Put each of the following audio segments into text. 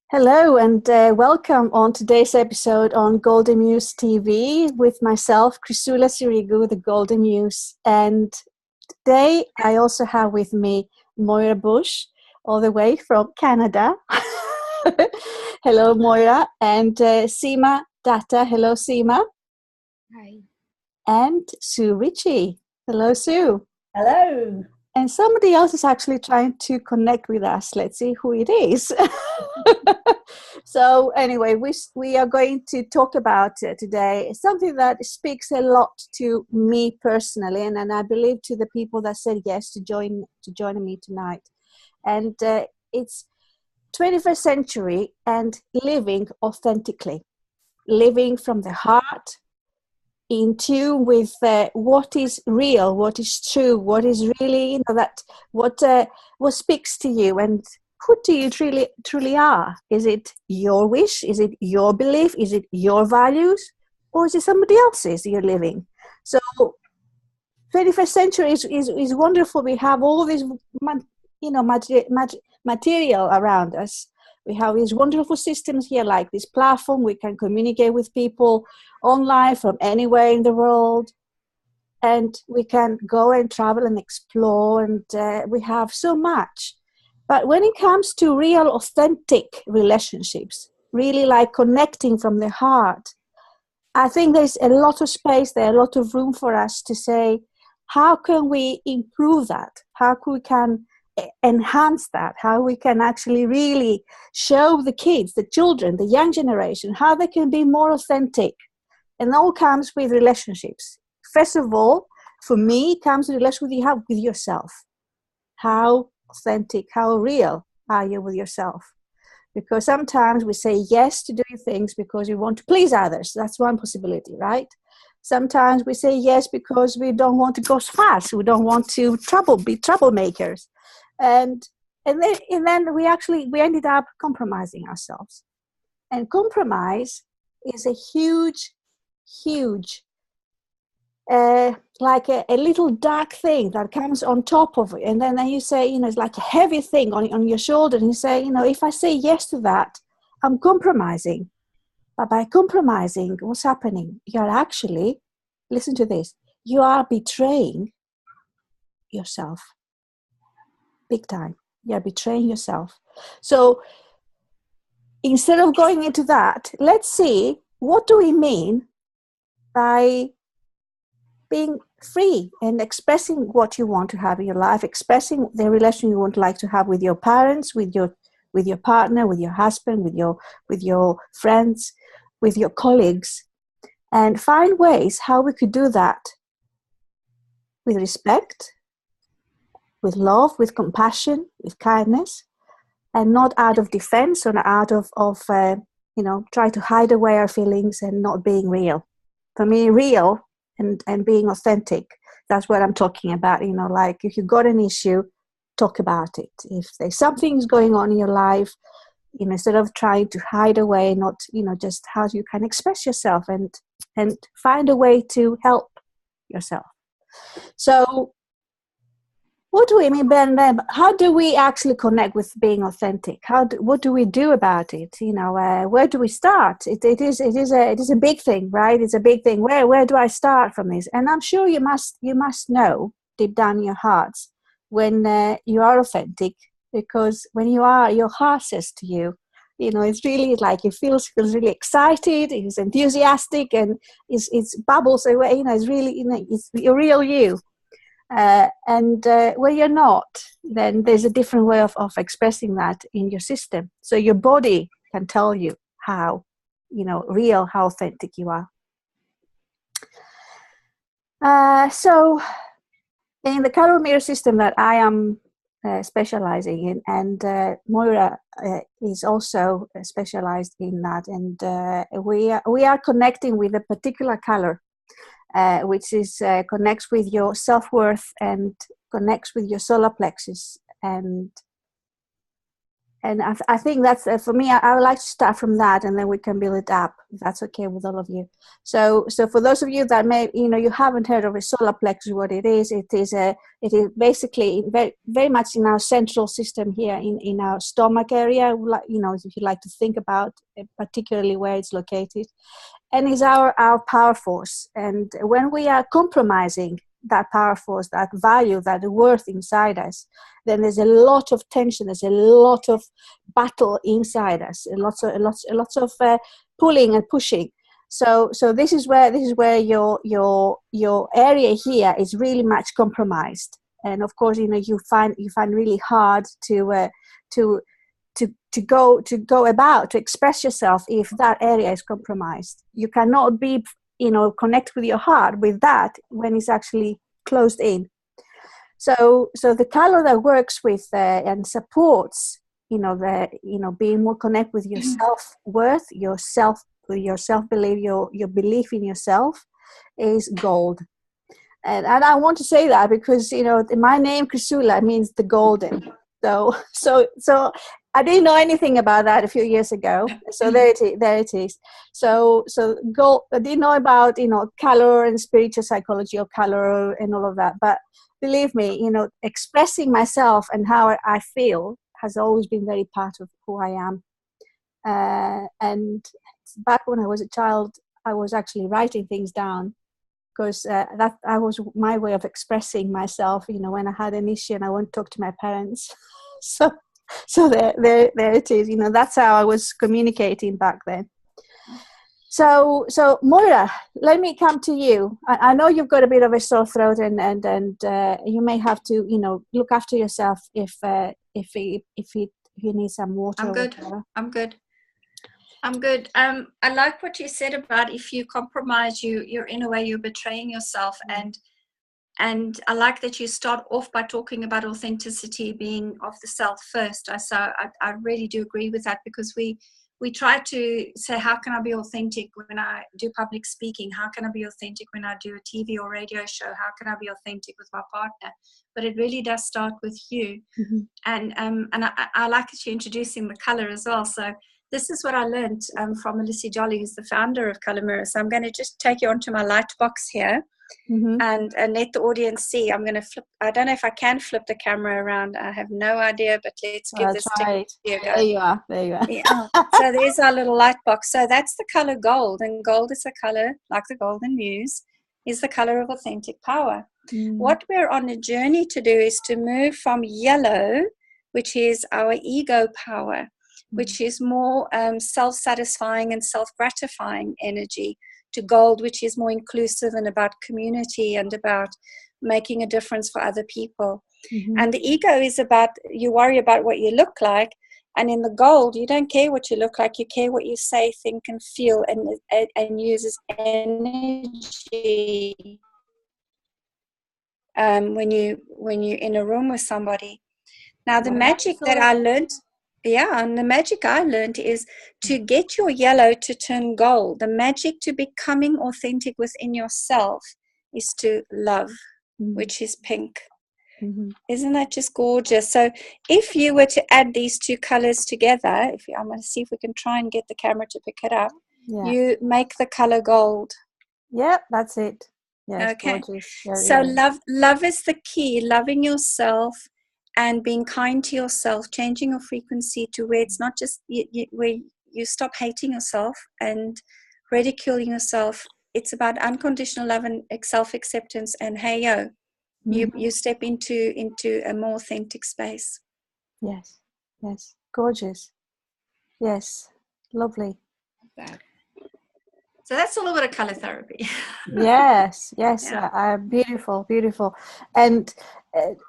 Hello and welcome on today's episode on GoldenMuseTV with myself, Chrisoula Sirigou, the Golden Muse. And today I also have with me Moira Bush, all the way from Canada. Hello, Moira. And Seema Datta. Hello, Seema. Hi. And Sue Ritchie. Hello, Sue. Hello. And somebody else is actually trying to connect with us. Let's see who it is. So anyway, we are going to talk about today something that speaks a lot to me personally, and I believe to the people that said yes to join me tonight. And it's 21st century and living authentically, living from the heart, in tune with what is real, what is true, what is really, that what speaks to you, and who do you truly are. Is it your wish? Is it your belief? Is it your values? Or is it somebody else's you're living? So 21st century is wonderful. We have all this material around us. We have these wonderful systems here, like this platform. We can communicate with people online from anywhere in the world. And we can go and travel and explore. And we have so much. But when it comes to real, authentic relationships, really like connecting from the heart, I think there's a lot of space there, a lot of room for us to say, how can we improve that? How we can enhance that? How we can actually really show the kids, the children, the young generation, how they can be more authentic. And all comes with relationships. First of all, for me, it comes with the relationship you have with yourself. How authentic, how real are you with yourself? Because sometimes we say yes to doing things because we want to please others. That's one possibility, right? Sometimes we say yes because we don't want to go fast. We don't want to be troublemakers. And then we ended up compromising ourselves. And compromise is a huge like a little dark thing that comes on top of it. And then you say, it's like a heavy thing on your shoulder. And you say, if I say yes to that, I'm compromising. But by compromising, what's happening? You're actually, listen to this, you are betraying yourself. Big time. You're betraying yourself. So instead of going into that, let's see, what do we mean by being free and expressing what you want to have in your life, expressing the relation you would like to have with your parents, with your partner, with your husband, with your friends, with your colleagues, and find ways how we could do that with respect, with love, with compassion, with kindness, and not out of defense or out of try to hide away our feelings and not being real. For me, real and being authentic, that's what I'm talking about. Like if you've got an issue, talk about it. If there's something's going on in your life, instead of trying to hide away, not just how you can express yourself and find a way to help yourself. So what do we mean, Ben? How do we actually connect with being authentic? What do we do about it? Where do we start? It is a big thing, right? It's a big thing. Where do I start from this? And I'm sure you must know deep down in your hearts when you are authentic, because when you are, your heart says to you, it's really like it feels really excited, it's enthusiastic, and it's bubbles away. It's really it's your real you. And when you're not, then there's a different way of expressing that in your system. So your body can tell you how, real, how authentic you are. So in the color mirror system that I am specializing in, and Moira is also specialized in that, and we are connecting with a particular color. Which is connects with your self-worth and connects with your solar plexus, and And I think that's for me. I would like to start from that, and then we can build it up. If that's okay with all of you. So for those of you that may, you haven't heard of a solar plexus, what it is basically very, very much in our central system here in our stomach area. If you like to think about it, particularly where it's located, and is our power force. And when we are compromising that power force, that value, that worth inside us, then there's a lot of tension, there's a lot of battle inside us, lots of pulling and pushing. So this is where your area here is really much compromised. And of course, you find really hard to go about to express yourself if that area is compromised. You cannot be connect with your heart with that when it's actually closed in. So the color that works with and supports being more connect with your self-worth, your self-belief, your belief in yourself, is gold. And I want to say that because my name Chrisoula means the golden. So I didn't know anything about that a few years ago. So there it is. So gold. I didn't know about color and spiritual psychology or color and all of that. But believe me, expressing myself and how I feel has always been very part of who I am. And back when I was a child, I was actually writing things down, because that was my way of expressing myself. When I had an issue and I won't talk to my parents. So there it is. That's how I was communicating back then. So Moira, let me come to you. I know you've got a bit of a sore throat, and you may have to look after yourself if you need some water. I'm good. I like what you said about if you compromise, you're in a way you're betraying yourself, and I like that you start off by talking about authenticity being of the self first. I really do agree with that, because we try to say, how can I be authentic when I do public speaking? How can I be authentic when I do a TV or radio show? How can I be authentic with my partner? But it really does start with you. Mm-hmm. And I like that you're introducing the color as well. So this is what I learned from Melissa Jolly, who's the founder of Color Mirror. So I'm going to just take you onto my light box here. Mm-hmm. and let the audience see. I'm going to flip. I don't know if I can flip the camera around. I have no idea, but let's give this a go. There you are. Yeah. So there's our little light box. So that's the color gold, and gold is a color, like the golden muse, is the color of authentic power. Mm. What we're on a journey to do is to move from yellow, which is our ego power, which is more self-satisfying and self-gratifying energy, to gold, which is more inclusive and about community and about making a difference for other people. Mm-hmm. And the ego is about, you worry about what you look like, and in the gold, you don't care what you look like, you care what you say, think, and feel, and uses energy when you're in a room with somebody. Now, the magic that I learned, and the magic I learned is to get your yellow to turn gold. The magic to becoming authentic within yourself is to love, which is pink. Mm-hmm. Isn't that just gorgeous? So if you were to add these two colors together, I'm going to see if we can try and get the camera to pick it up. Yeah. You make the color gold. Yeah, that's it. Yeah, okay. So love is the key. Loving yourself and being kind to yourself, changing your frequency to where it's not just where you stop hating yourself and ridiculing yourself. It's about unconditional love and self-acceptance. And hey, yo, you step into a more authentic space. Yes, gorgeous. Yes, lovely. So that's a little bit of color therapy. Yes, yeah. Beautiful. And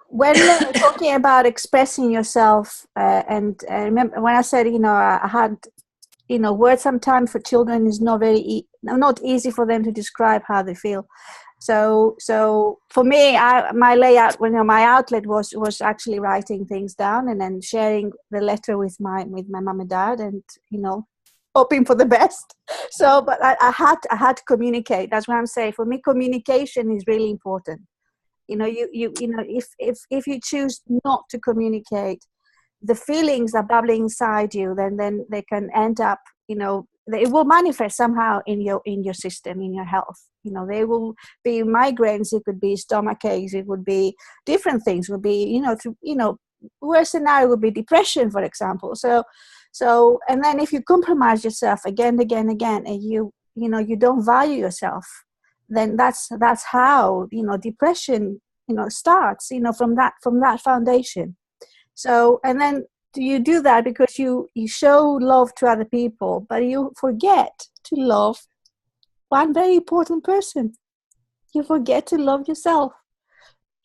when talking about expressing yourself, and I remember when I said, I had, words sometimes for children is not not easy for them to describe how they feel. So for me, my layout, my outlet was actually writing things down and then sharing the letter with my mom and dad, and hoping for the best. So, but I had to communicate. That's what I'm saying. For me, communication is really important. If you choose not to communicate, the feelings are bubbling inside you, then they can end up, it will manifest somehow in your system, in your health. They will be migraines, it could be stomach aches, it would be different things, it would be, worst scenario would be depression, for example. So and then if you compromise yourself again, and you don't value yourself, then that's how depression starts, from that foundation. So, and then you do that because you show love to other people, but you forget to love one very important person. You forget to love yourself.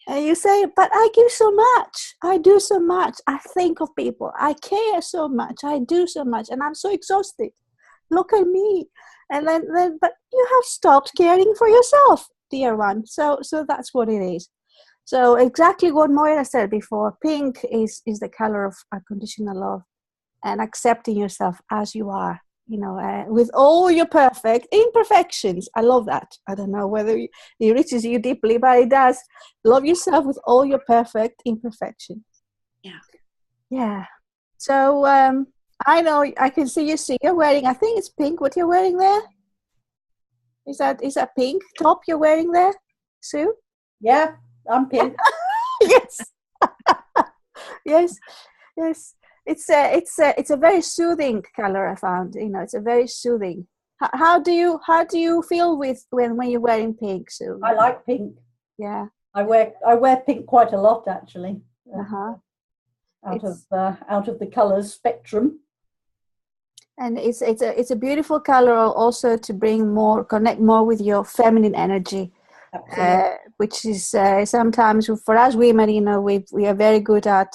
And you say, but I give so much. I do so much. I think of people. I care so much. I do so much. And I'm so exhausted. Look at me. And then but you have stopped caring for yourself, dear one. So that's what it is. So exactly what Moira said before, pink is the color of unconditional love and accepting yourself as you are, with all your perfect imperfections. I love that. I don't know whether it reaches you deeply, but it does. Love yourself with all your perfect imperfections. Yeah. Yeah. So I know I can see you. See, you're wearing, I think it's pink. What you're wearing there? Is that pink top you're wearing there, Sue? Yeah, I'm pink. Yes. yes. It's a very soothing color. I found, it's a very soothing. How do you feel when you're wearing pink, Sue? I like pink. Yeah. I wear pink quite a lot, actually. Out of the colors spectrum. And it's a beautiful color also to connect more with your feminine energy. Which is sometimes for us women, we are very good at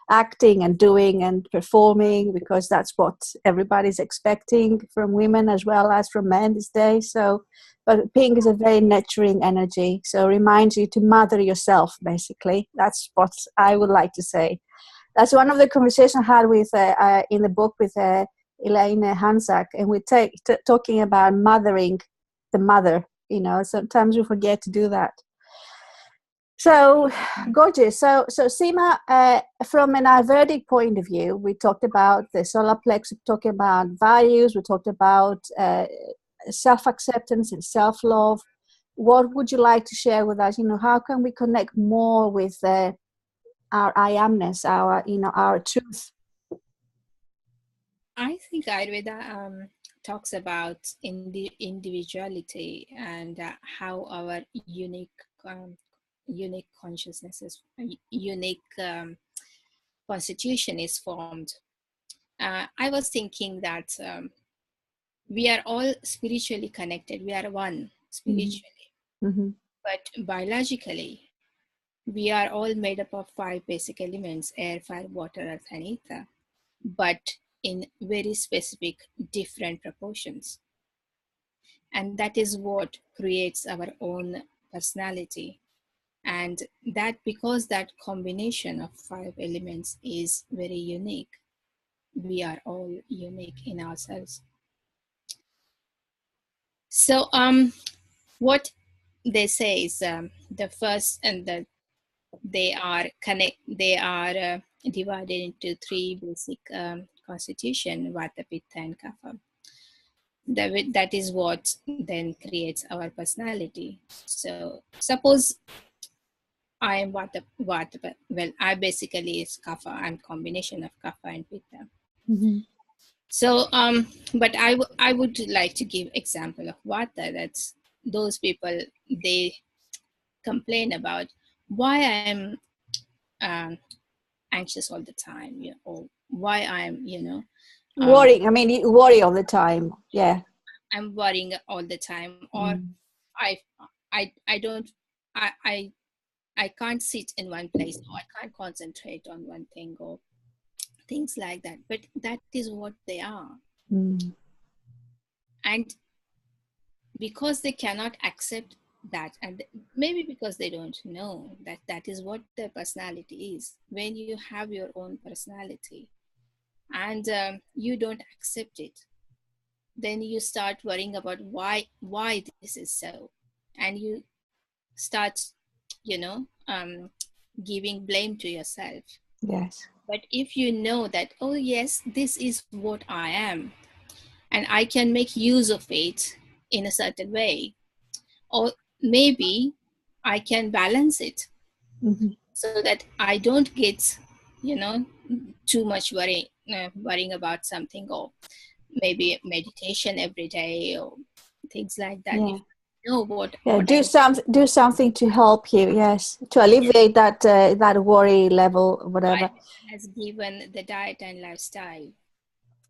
acting and doing and performing, because that's what everybody's expecting from women as well as from men these days. So, but pink is a very nurturing energy, so it reminds you to mother yourself. Basically, that's what I would like to say. That's one of the conversations I had with in the book with Elaine Hansack, and we talking about mothering the mother. Sometimes we forget to do that. So gorgeous. So Seema, from an Ayurvedic point of view, we talked about the solar plexus, we talked about values, we talked about self-acceptance and self-love. What would you like to share with us? How can we connect more with our I amness, our truth? I think Ayurveda talks about individuality and how our unique consciousnesses, unique constitution is formed. I was thinking that we are all spiritually connected. We are one spiritually, but biologically, we are all made up of 5 basic elements: air, fire, water, earth, and ether, but in very specific different proportions. And that is what creates our own personality. And that, because that combination of 5 elements is very unique, we are all unique in ourselves. So what they say is the first and they are divided into 3 basic constitution: Vata, Pitta, and Kapha. That is what then creates our personality. So suppose I am Vata, well, I basically is Kapha. I'm combination of Kapha and Pitta. So but I would like to give example of Vata. That's those people, they complain about why I'm anxious all the time, or why I'm worrying. I mean, you worry all the time. Yeah, I'm worrying all the time, or I can't sit in one place, or I can't concentrate on one thing, or things like that. But that is what they are. And because they cannot accept that, and maybe because they don't know that that is what their personality is. When you have your own personality and you don't accept it, then you start worrying about why this is so, and you start giving blame to yourself. Yes. But if you know that, oh yes, this is what I am, and I can make use of it in a certain way, or maybe I can balance it so that I don't get, too much worrying about something, or maybe meditation every day or things like that. Yeah. If you know what do something to help you, yes, to alleviate that worry level, whatever. has given the diet and lifestyle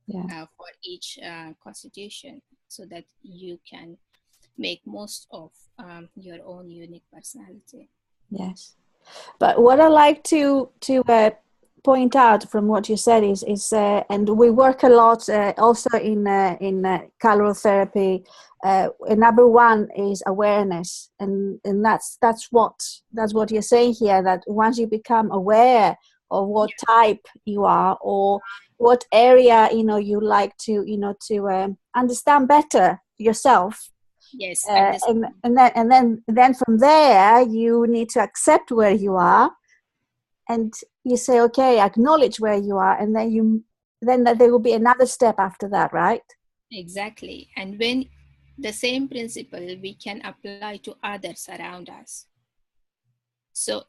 for each constitution, so that you can make most of your own unique personality. Yes. But what I like to point out from what you said is and we work a lot also in calorotherapy. Number one is awareness, and that's what you're saying here. That once you become aware of what type you are, or what area you like to to understand better yourself. Yes, and then from there you need to accept where you are, and you say, okay, acknowledge where you are, and then there will be another step after that, right? Exactly. And when the same principle we can apply to others around us. So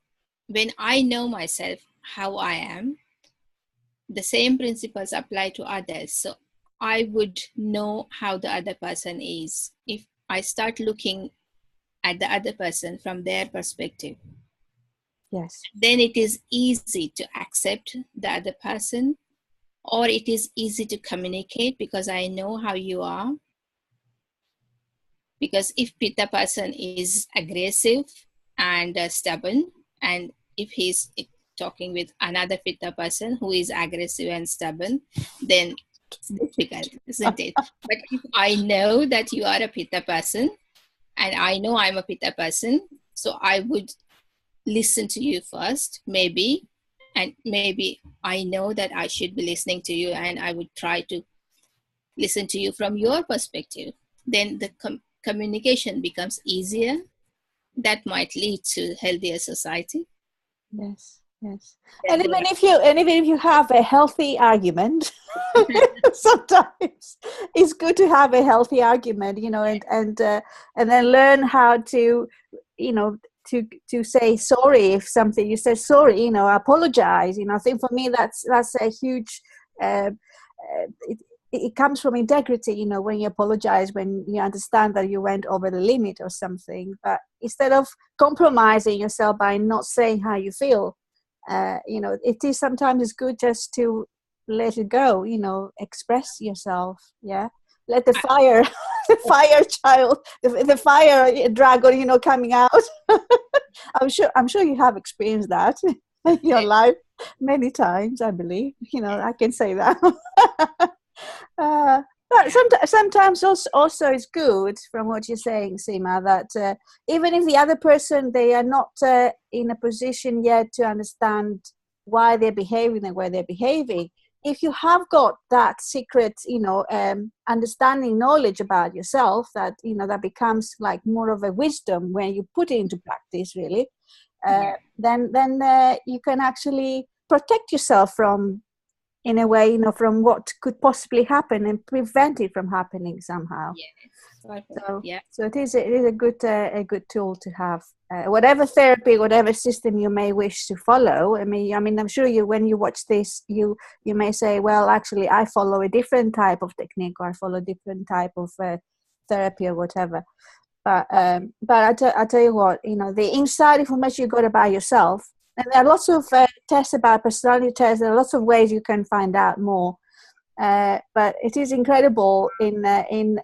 when I know myself how I am, the same principles apply to others. So I would know how the other person is if I start looking at the other person from their perspective. Yes. Then it is easy to accept the other person, or it is easy to communicate because I know how you are. Because if the person is aggressive and stubborn, and if he's talking with another Pitta person who is aggressive and stubborn, then it's difficult, isn't it? But if I know that you are a Pitta person and I know I'm a Pitta person, so I would listen to you first, maybe, and maybe I know that I should be listening to you, and I would try to listen to you from your perspective. Then the communication becomes easier. That might lead to healthier society. Yes. And even if you have a healthy argument, sometimes it's good to have a healthy argument, and then learn how to, to say sorry if something you say sorry, apologize. I think for me that's a huge. It comes from integrity, when you apologize, when you understand that you went over the limit or something. But instead of compromising yourself by not saying how you feel, it is sometimes good just to let it go, express yourself. Yeah. Let the fire, the fire child, the fire dragon, coming out. I'm sure you have experienced that in your life many times, I believe. I can say that. But sometimes also it's good, from what you're saying, Seema, that even if the other person, they are not in a position yet to understand why they're behaving the way they're behaving, if you have got that secret, understanding, knowledge about yourself, that that becomes like more of a wisdom when you put it into practice, really, then you can actually protect yourself from, in a way, from what could possibly happen, and prevent it from happening somehow. So it is a good tool to have. Whatever therapy, whatever system you may wish to follow. I mean, I'm sure when you watch this, you may say, well, actually, I follow a different type of technique, or I follow a different type of therapy, or whatever. But I tell you what, the inside information you got about yourself. And there are lots of tests about personality tests. There are lots of ways you can find out more. But it is incredible in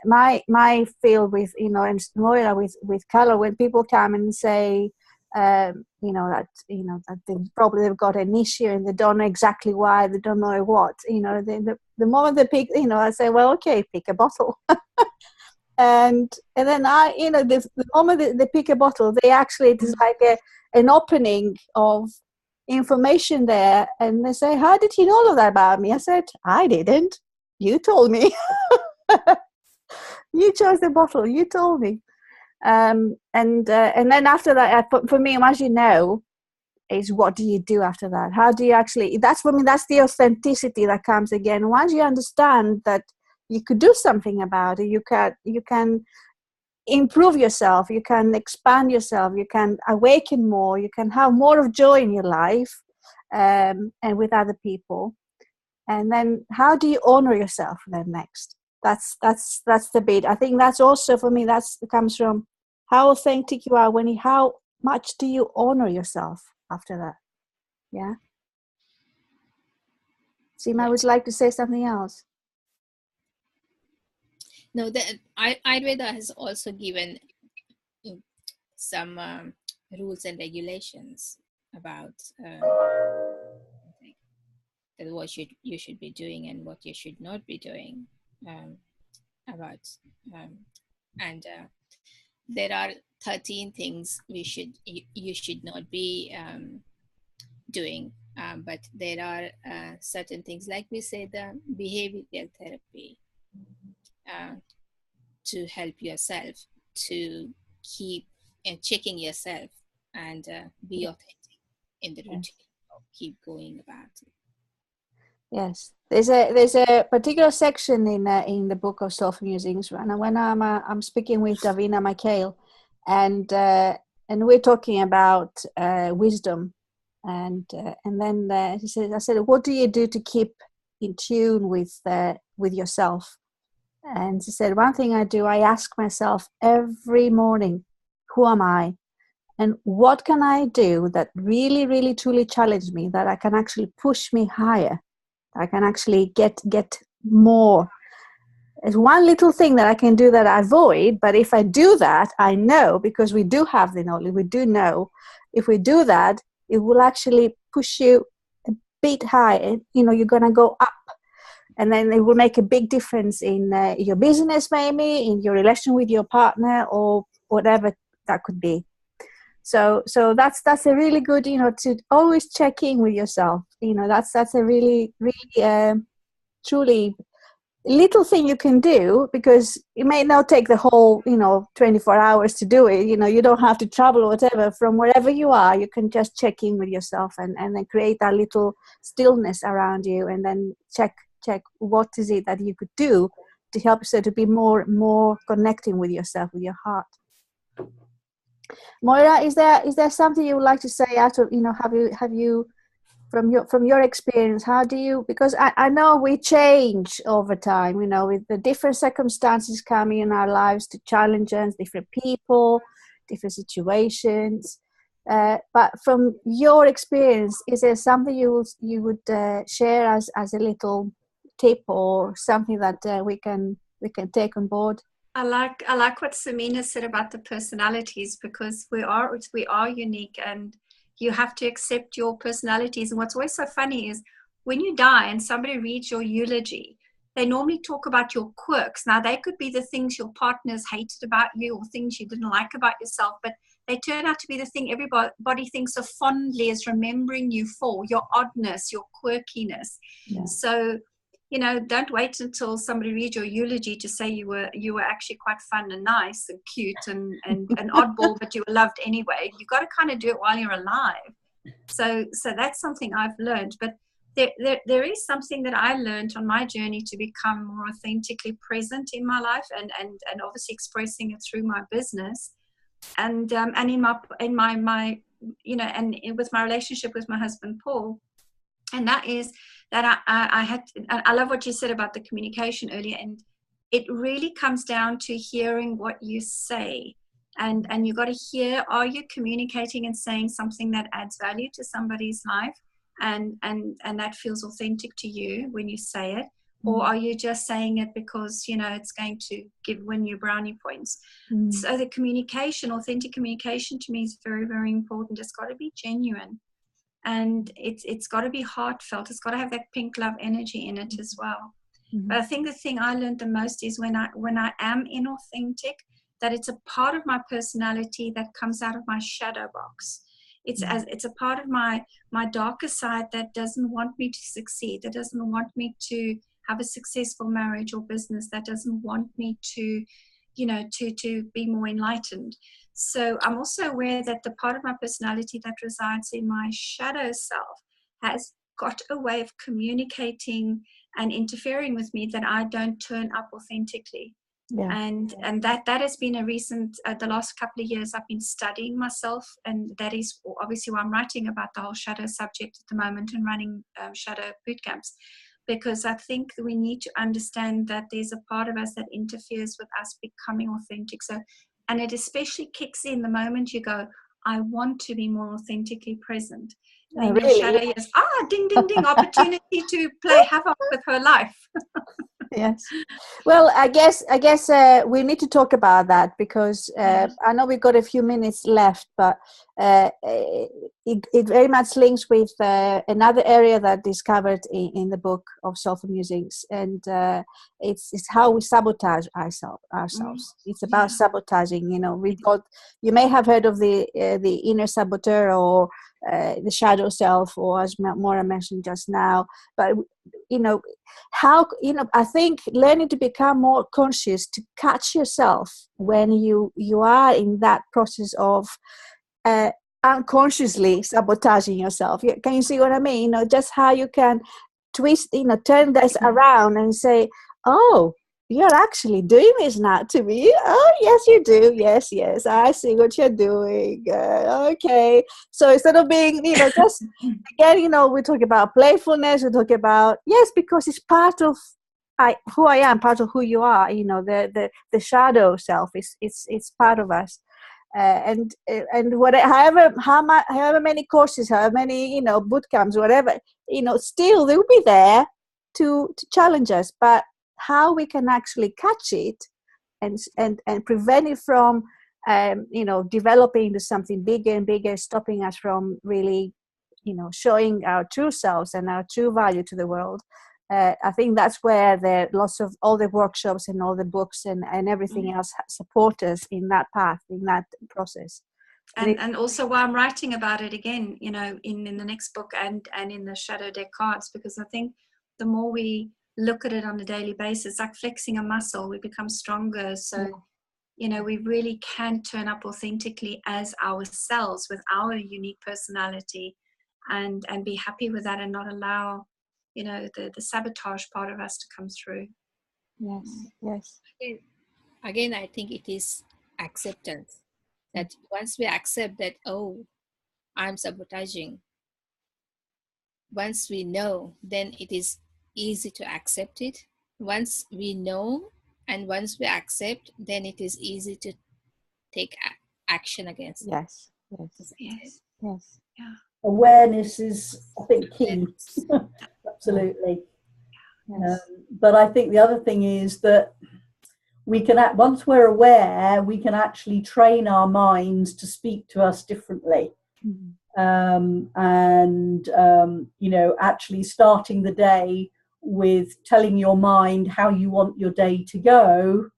my field with, and Moira with color, when people come and say, that they've got an issue and they don't know exactly why, they don't know what, the moment they pick, I say, well, okay, pick a bottle. And then the moment they pick a bottle, they actually, it is like an opening of information there, and they say, how did you know all of that about me? I said, I didn't. You told me. You chose the bottle. You told me. And then after that, for me, as you know, is what do you do after that? How do you actually, that's for me, that's the authenticity that comes again. Once you understand that you could do something about it, you can improve yourself, you can expand yourself, you can awaken more, you can have more of joy in your life, and with other people. And then how do you honor yourself then next? That's the bit. I think that's also for me, it comes from how authentic you are, how much do you honor yourself after that? Yeah. Seema, would you like to say something else? No, Ayurveda has also given some rules and regulations about what you should be doing and what you should not be doing. There are 13 things you should not be doing, but there are certain things, like we say, the behavioral therapy, to help yourself to keep checking yourself and be authentic in the routine. Keep going about it. Yes, there's a particular section in the book of Soulful Musings, and when I'm speaking with Davina Michael, and we're talking about wisdom, and then he said, I said, what do you do to keep in tune with yourself? And she said, one thing I do, I ask myself every morning, who am I? And what can I do that really, really, truly challenges me, that I can actually push me higher? I can actually get more. There's one little thing that I can do that I avoid, but if I do that, I know, because we do have the knowledge, we do know, if we do that, it will actually push you a bit higher. You're going to go up. And then it will make a big difference in your business, maybe, in your relation with your partner, or whatever that could be. So that's a really good, to always check in with yourself. That's a really, really, truly little thing you can do, because it may not take the whole, 24 hours to do it. You don't have to travel or whatever. From wherever you are, you can just check in with yourself and then create that little stillness around you, and then check what is it that you could do to help yourself to be more connecting with yourself, with your heart. Moira, is there something you would like to say out of, have you from your experience, how do you, because I know we change over time, with the different circumstances coming in our lives, to challenges, different people, different situations, but from your experience, is there something you would share as a little tip, or something that we can take on board? I like what Samina said about the personalities, because we are unique, and you have to accept your personalities. And what's always so funny is when you die and somebody reads your eulogy, they normally talk about your quirks. Now, they could be the things your partners hated about you, or things you didn't like about yourself, but they turn out to be the thing everybody thinks of fondly as remembering you for, your oddness, your quirkiness. Yeah. So, don't wait until somebody reads your eulogy to say you were actually quite fun and nice and cute and an oddball, but you were loved anyway. You've got to kind of do it while you're alive. So that's something I've learned. But there is something that I learned on my journey to become more authentically present in my life, and obviously expressing it through my business, and in my and with my relationship with my husband Paul. And that is that I love what you said about the communication earlier, and it really comes down to hearing what you say, and you got to hear, are you communicating and saying something that adds value to somebody's life, and that feels authentic to you when you say it, or are you just saying it because it's going to win you brownie points? So the communication, authentic communication, to me is very, very important. It's got to be genuine. And it's got to be heartfelt. It's got to have that pink love energy in it as well. But I think the thing I learned the most is when I am inauthentic, that it's a part of my personality that comes out of my shadow box. It's a part of my darker side that doesn't want me to succeed, that doesn't want me to have a successful marriage or business, that doesn't want me to to be more enlightened. So I'm also aware that the part of my personality that resides in my shadow self has got a way of communicating and interfering with me that I don't turn up authentically. Yeah. And that has been a recent, the last couple of years I've been studying myself, and that is obviously why I'm writing about the whole shadow subject at the moment and running shadow boot camps, because I think we need to understand that there's a part of us that interferes with us becoming authentic. So, and it especially kicks in the moment you go, I want to be more authentically present. Then your shadow is, ding, ding, ding, opportunity to play havoc with her life. Yes. Well, I guess we need to talk about that, because I know we've got a few minutes left, but it very much links with another area that is covered in the book of Soulful Musings, and it's how we sabotage ourselves. It's about sabotaging. You may have heard of the inner saboteur, or the shadow self, or as Maura mentioned just now, but I think learning to become more conscious, to catch yourself when you are in that process of unconsciously sabotaging yourself. Can you see what I mean? Just how you can twist, turn this around and say, oh, you're actually doing this now to me. Oh, yes, you do. Yes, I see what you're doing. Okay. So instead of being, just again, we talk about playfulness. We talk about, yes, because it's part of who I am, part of who you are. The shadow self it's part of us. And however many courses, however many boot camps, whatever, still they will be there to challenge us. But how we can actually catch it and prevent it from developing into something bigger and bigger, stopping us from really showing our true selves and our true value to the world. I think that's where lots of all the workshops and all the books and everything else support us in that path, in that process. And also why I'm writing about it again, in the next book and in the shadow deck cards, because I think the more we look at it on a daily basis, like flexing a muscle, we become stronger. So we really can turn up authentically as ourselves with our unique personality, and be happy with that, and not allow the sabotage part of us to come through. Yes. Again, I think it is acceptance, that once we accept that, oh, I'm sabotaging, once we know, then it is easy to accept it. Once we know and once we accept, then it is easy to take action against it. Yes. Yeah. Awareness is, I think, key. Absolutely. Yes. But I think the other thing is that we can, once we're aware, we can actually train our minds to speak to us differently. Actually starting the day with telling your mind how you want your day to go,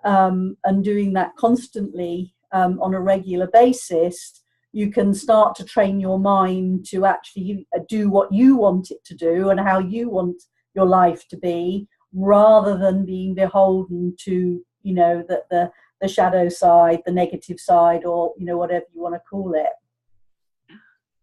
and doing that constantly on a regular basis, you can start to train your mind to actually do what you want it to do and how you want your life to be, rather than being beholden to the shadow side, the negative side, or whatever you want to call it.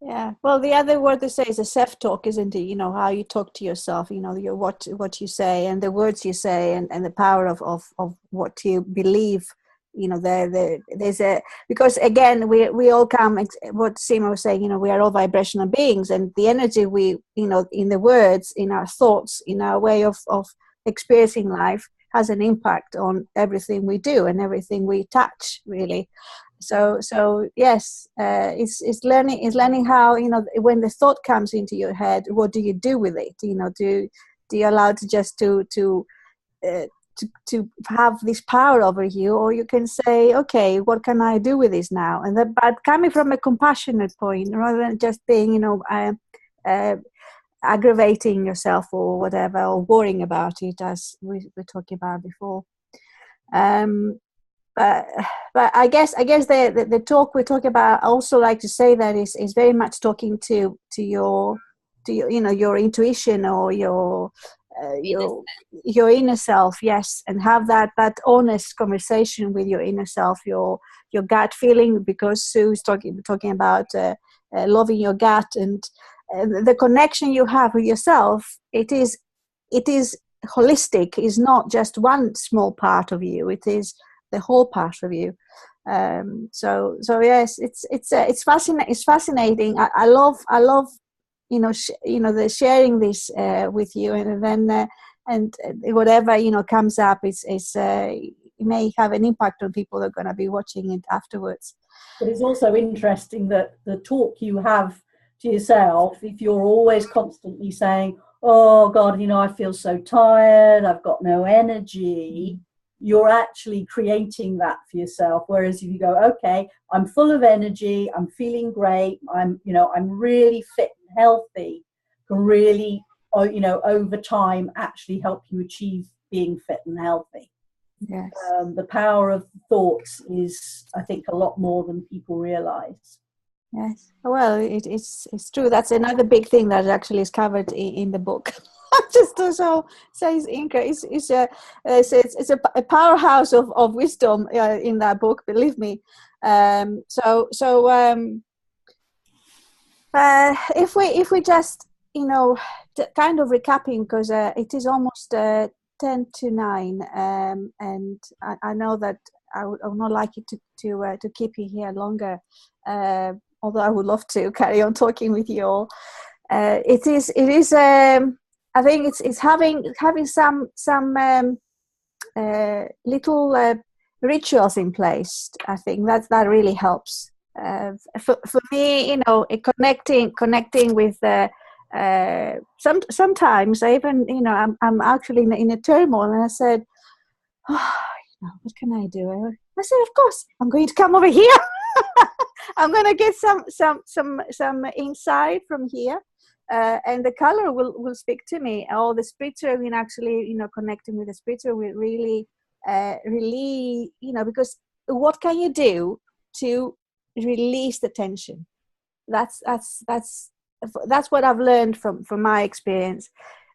Yeah. Well, the other word they say is a self-talk, isn't it? How you talk to yourself, what you say and the words you say, and the power of what you believe. There's because again, we all come, what Sima was saying, we are all vibrational beings, and the energy we, in the words, in our thoughts, in our way of experiencing life has an impact on everything we do and everything we touch, really. So yes, it's learning how, when the thought comes into your head, what do you do with it? Do you allow it just to have this power over you, or you can say, okay, what can I do with this now? And but coming from a compassionate point, rather than just being, aggravating yourself or whatever, or worrying about it, as we were talking about before. But I guess the talk we talk about, I also like to say that is very much talking to your your intuition, or your your inner self, yes, and have that honest conversation with your inner self, your gut feeling, because Sue's talking about loving your gut, and the connection you have with yourself. It is holistic. It's not just one small part of you. It is the whole part of you. So yes, it's fascinating. I love the sharing this with you, and then and whatever comes up is it may have an impact on people that are going to be watching it afterwards. But it's also interesting that the talk you have to yourself, if you're always constantly saying, oh God, I feel so tired, I've got no energy, you're actually creating that for yourself. Whereas if you go, okay, I'm full of energy, I'm feeling great, I'm really fit and healthy, can really, over time actually help you achieve being fit and healthy. Yes. The power of thoughts is, I think, a lot more than people realize. Yes. Well, it's true. That's another big thing that actually is covered in the book. Just so says Inka, it's a powerhouse of wisdom in that book. Believe me. If we just kind of recapping, because it is almost 10 to 9, and I know that I would not like you to keep you here longer. Although I would love to carry on talking with you all. It is. I think it's having some little rituals in place. I think that really helps. For me, connecting with. Sometimes I even I'm actually in a turmoil, and I said, what can I do? I said, of course, I'm going to come over here. I'm going to get some insight from here, and the color will speak to me. All the spiritual, actually, connecting with the spiritual will really, because what can you do to release the tension? That's what I've learned from my experience.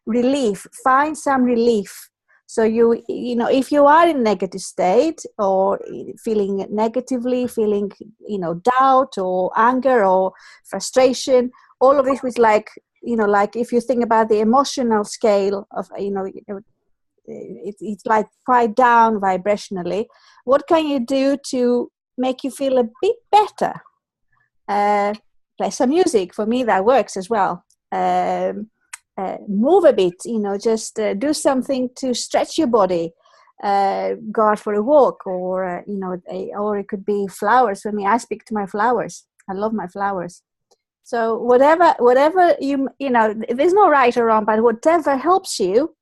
Relief. Find some relief. So if you are in a negative state, or feeling negatively, feeling doubt or anger or frustration, all of this was like if you think about the emotional scale of it's like quite down vibrationally. What can you do to make you feel a bit better? Play some music. For me, that works as well. Move a bit, just do something to stretch your body. Go out for a walk, or or it could be flowers. For me, I speak to my flowers. I love my flowers. So whatever there's no right or wrong, but whatever helps you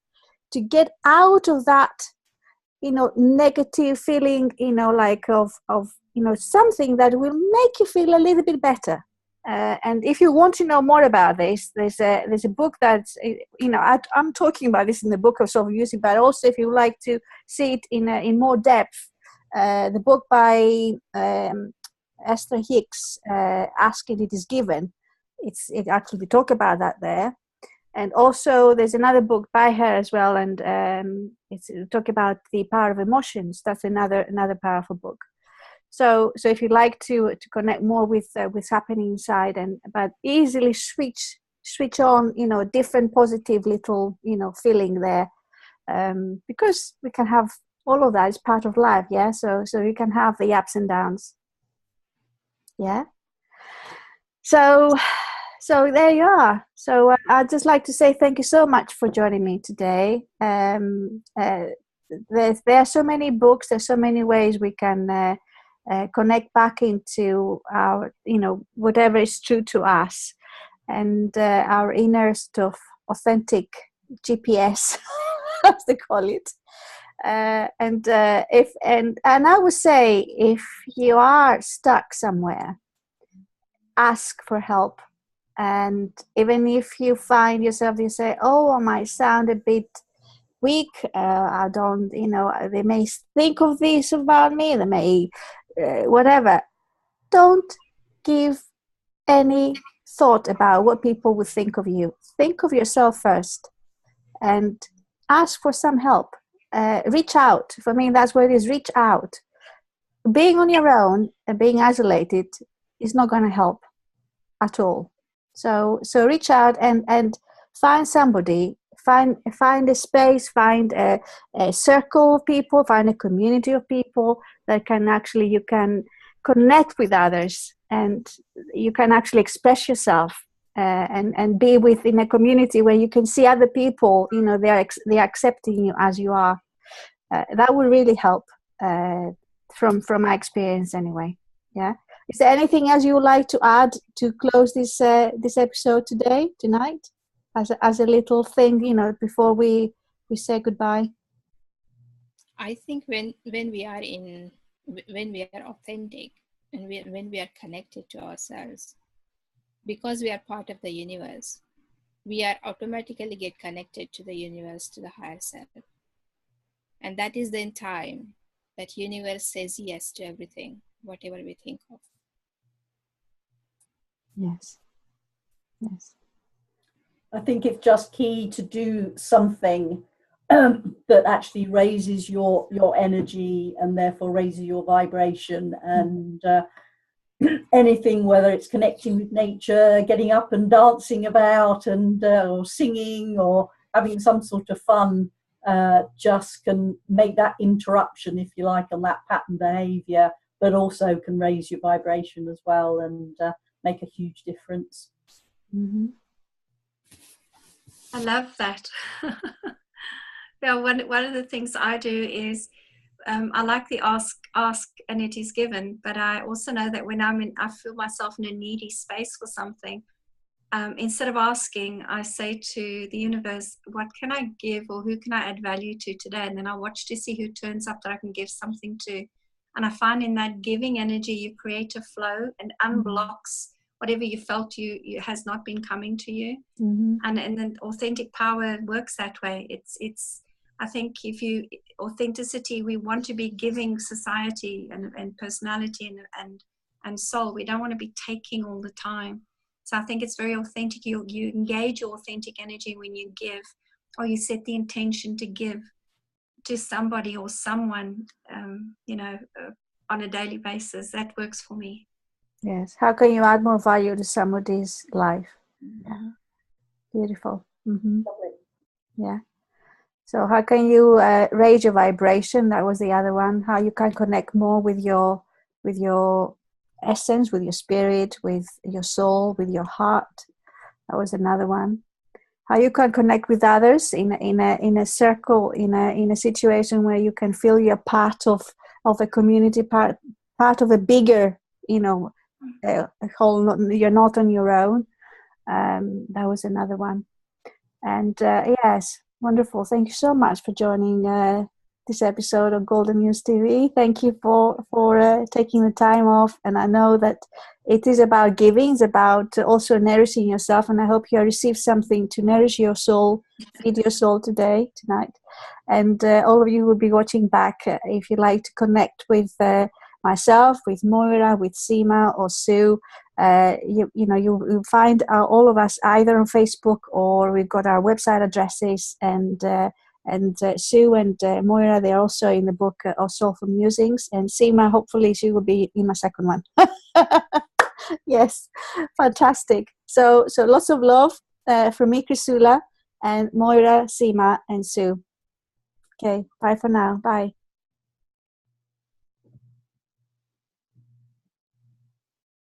to get out of that, negative feeling, like of something that will make you feel a little bit better. And if you want to know more about this, there's a book that's I'm talking about this in the book of self-music, but also if you would like to see it in more depth, the book by Esther Hicks, Ask and It Is Given. It actually talk about that there. And also there's another book by her as well, and it's talk about the power of emotions. That's another powerful book. So if you'd like to connect more with what's happening inside, but easily switch on, different positive little, feeling there, because we can have all of that. It's part of life, yeah. So you can have the ups and downs, yeah. So there you are. So I'd just like to say thank you so much for joining me today. There are so many books. There's so many ways we can. Connect back into our, whatever is true to us, and our inner stuff, authentic GPS, as they call it. And I would say, if you are stuck somewhere, ask for help. And even if you find yourself, you say, "Oh, I might sound a bit weak. I don't, they may think of this about me. They may." Whatever, don't give any thought about what people would think of you. Think of yourself first, and ask for some help. Reach out. For me, that's what it is. Reach out. Being on your own and being isolated is not going to help at all. So reach out and find somebody, find a space, find a circle of people, find a community of people that you can connect with others, and you can actually express yourself, and be within a community where you can see other people, they're accepting you as you are. That will really help, from my experience anyway. Yeah. Is there anything else you would like to add to close this episode tonight, as a little thing, before we say goodbye? I think when we are authentic, and when we are connected to ourselves, because we are part of the universe, we are automatically get connected to the universe, to the higher self. And that is the time that universe says yes to everything, whatever we think of. Yes. I think it's just key to do something that actually raises your energy, and therefore raises your vibration, and anything, whether it's connecting with nature, getting up and dancing about, and or singing, or having some sort of fun, just can make that interruption, if you like, on that pattern behavior, but also can raise your vibration as well, and make a huge difference. Mm-hmm. I love that. Yeah, one of the things I do is, I like the ask and it is given, but I also know that when I feel myself in a needy space for something, instead of asking, I say to the universe, what can I give, or who can I add value to today? And then I watch to see who turns up that I can give something to. And I find in that giving energy, you create a flow and unblocks whatever you felt you has not been coming to you. Mm-hmm. And then authentic power works that way. It's I think authenticity, we want to be giving society and personality and soul. We don't want to be taking all the time. So I think it's very authentic. You engage your authentic energy when you give, or you set the intention to give to somebody or someone, on a daily basis. That works for me. Yes. How can you add more value to somebody's life? Yeah. Beautiful. Mm-hmm. Yeah. So how can you raise your vibration? That was the other one. How you can connect more with your essence, with your spirit, with your soul, with your heart. That was another one. How you can connect with others in a circle, in a situation where you can feel you're part of a community, part of a bigger, a whole. You're not on your own. That was another one. And yes, wonderful. Thank you so much for joining this episode of GoldenMuseTV. Thank you for taking the time off. And I know that it is about giving. It's about also nourishing yourself. And I hope you received something to nourish your soul, feed your soul tonight. And all of you will be watching back. If you'd like to connect with myself, with Moira, with Seema or Sue, you'll find all of us either on Facebook, or we've got our website addresses, and Sue and Moira, they're also in the book of Soulful Musings, and Seema, hopefully she will be in my second one. Yes, fantastic. So lots of love from me, Chrisoula, and Moira, Seema, and Sue. Okay, bye for now. Bye.